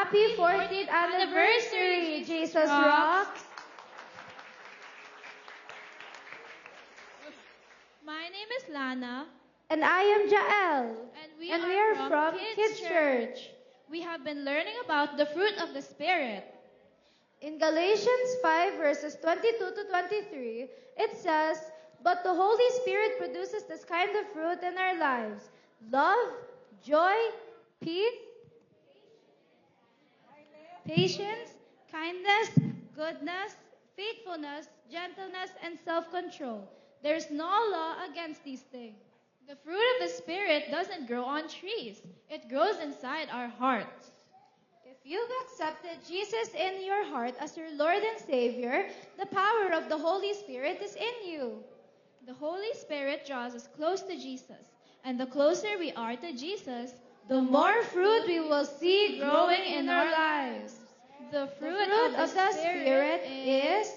Happy 14th anniversary, Jesus Rocks! My name is Lana. And I am Jael. And we are from Kids Church. We have been learning about the fruit of the Spirit. In Galatians 5 verses 22 to 23, it says, "But the Holy Spirit produces this kind of fruit in our lives: love, joy, peace, patience, kindness, goodness, faithfulness, gentleness, and self-control. There's no law against these things." The fruit of the Spirit doesn't grow on trees. It grows inside our hearts. If you've accepted Jesus in your heart as your Lord and Savior, the power of the Holy Spirit is in you. The Holy Spirit draws us close to Jesus. And the closer we are to Jesus, the more fruit we will see growing in our lives. The fruit of the Spirit is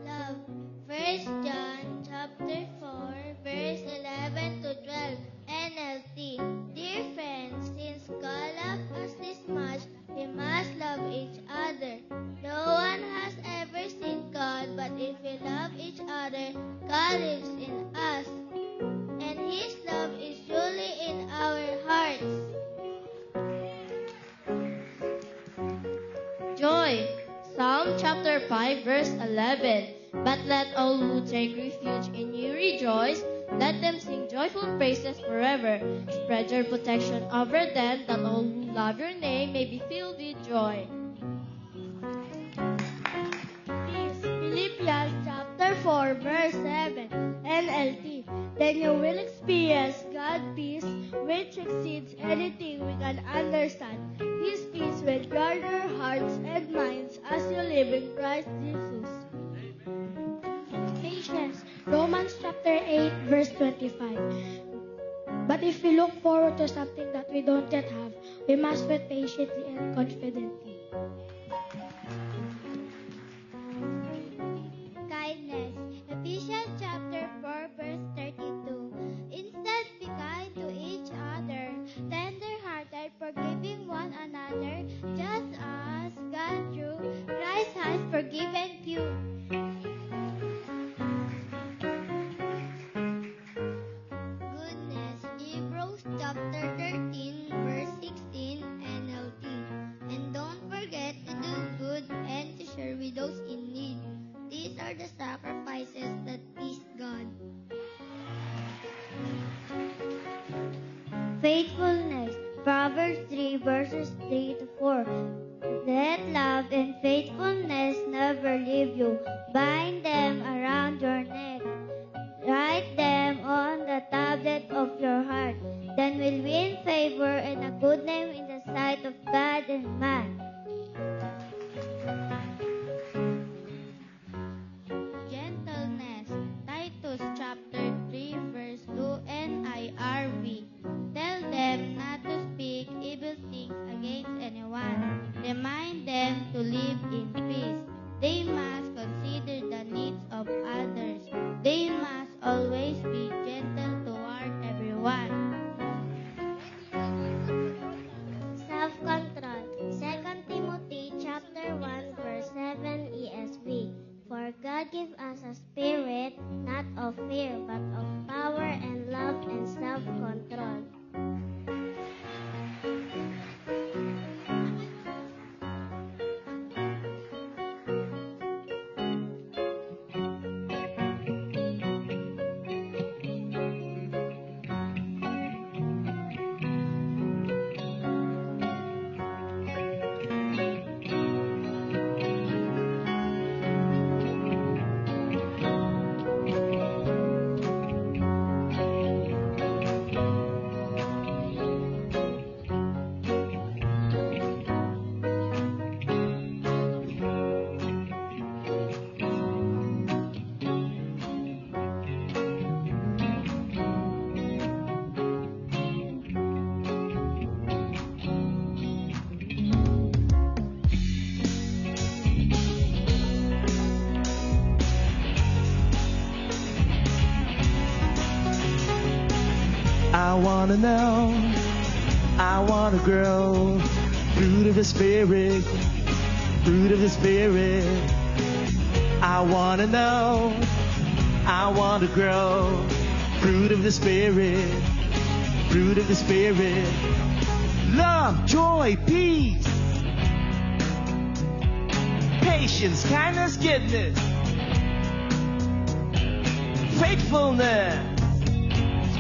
love. 1 John chapter 4 verse 11 to 12 NLT. Dear friends, since God loved us this much, we must love each other. No one has ever seen God, but if we love each other, God lives in us, and His love is surely in our hearts. Joy. Psalm chapter 5 verse 11. But let all who take refuge in you rejoice. Let them sing joyful praises forever. Spread your protection over them, that all who love your name may be filled with joy. Philippians chapter 4 verse 7 NLT. Then you will experience God's peace, which exceeds anything we can understand. His peace will guard your hearts and minds as you live in Christ Jesus. Patience. Romans chapter 8 verse 25. But if we look forward to something that we don't yet have, we must wait patiently and confidently. Kindness. Ephesians chapter 4 verse 32. Instead, be kind to each other, tender-hearted, forgiving one another, just as God through Christ has forgiven you. Goodness. Hebrews chapter 13 verse 16 NLT. And don't forget to do good and to share with those in need. These are the sacrifices that please God. Faithfulness. Proverbs 3 verses 3 to 4. Let love and faithfulness never leave you. Bind them around your neck. Write them on the tablet of your heart. Then we'll win favor and a good name in the sight of God and man. Gentleness. Titus chapter 3 verse 2 NIRV. Tell them not to speak evil things against anyone. Remind them to live in peace. They must consider the needs of others. They must always be gentle toward everyone. Self-control. 2 Timothy chapter I want to know. I want to grow. Fruit of the Spirit. Fruit of the Spirit. I want to know. I want to grow. Fruit of the Spirit. Fruit of the Spirit. Love, joy, peace. Patience, kindness, goodness. Faithfulness.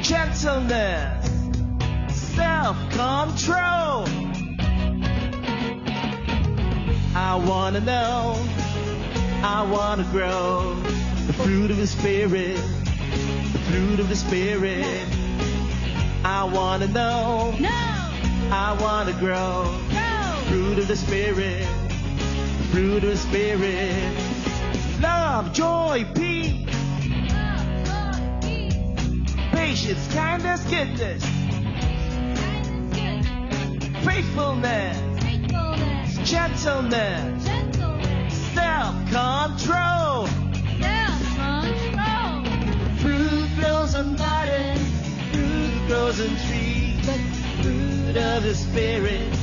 Gentleness. Self-control. I want to know. I want to grow. The fruit of the Spirit. The fruit of the Spirit. I want to know. No. I want to grow. No. Fruit of the Spirit. Fruit of the Spirit. Love, joy, peace. Patience, kindness, goodness. Faithfulness. Gentleness. Self-control. Fruit grows on gardens. Fruit grows on trees. But the fruit of the Spirit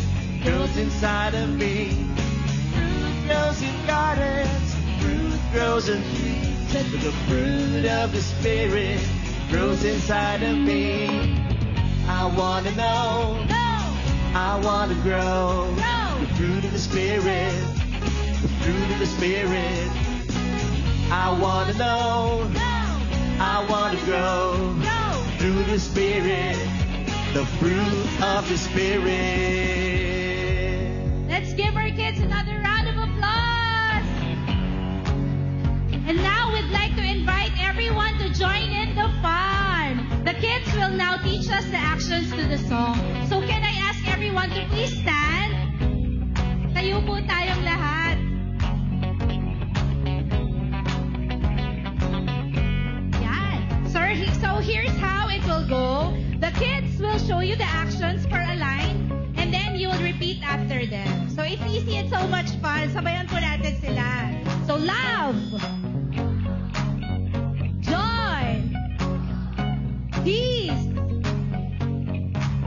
grows inside of me. Fruit grows in gardens. Fruit grows on trees. But the fruit of the Spirit grows inside of me. I want to know. I want to grow. The fruit of the Spirit. The fruit of the Spirit. I want to know. I want to grow. Fruit of the Spirit. The fruit of the Spirit. Let's give our kids another round of applause. And now we'd like to invite everyone to join in the fun. The kids will now teach us the actions to the song. So can I ask everyone to please stand? Tayo po tayong lahat. Yan. So here's how it will go. The kids will show you the actions for a line, and then you will repeat after them. So it's easy and so much fun. Sabayan po natin sila. So love, joy, peace,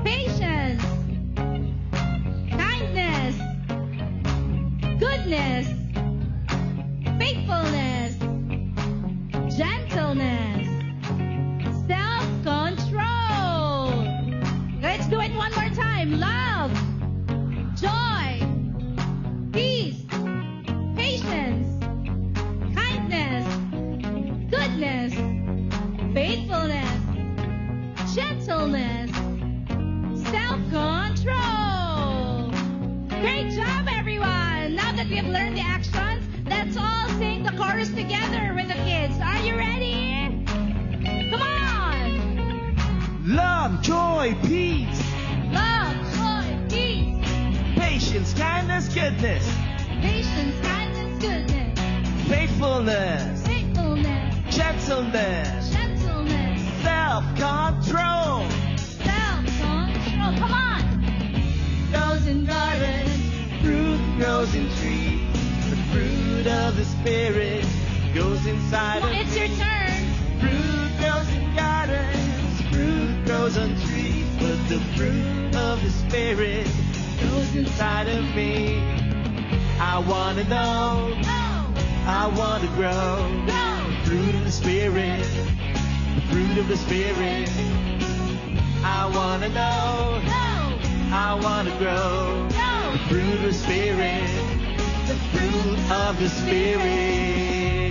patience, kindness, goodness, faithfulness, gentleness, self-control. Let's do it one more time. Love, joy, peace, patience, kindness, goodness, faithfulness, gentleness, self-control. Great job, everyone. Now that we have learned the actions, let's all sing the chorus together with the kids. Are you ready? Come on. Love, joy, peace. Love, joy, peace, Patience, kindness, goodness. patience, kindness, goodness, Faithfulness. faithfulness, Gentleness. gentleness, Self-control. self-control. Come on. Grows in gardens. Fruit grows in trees. The fruit of the Spirit goes inside Well, of it's me. your turn. Fruit grows in gardens. Fruit grows on trees. But the fruit of the Spirit goes inside of me. I want to know. I want to grow. The fruit of the Spirit. The fruit of the Spirit. I want to know. I want to grow. The fruit of the Spirit. The fruit of the Spirit.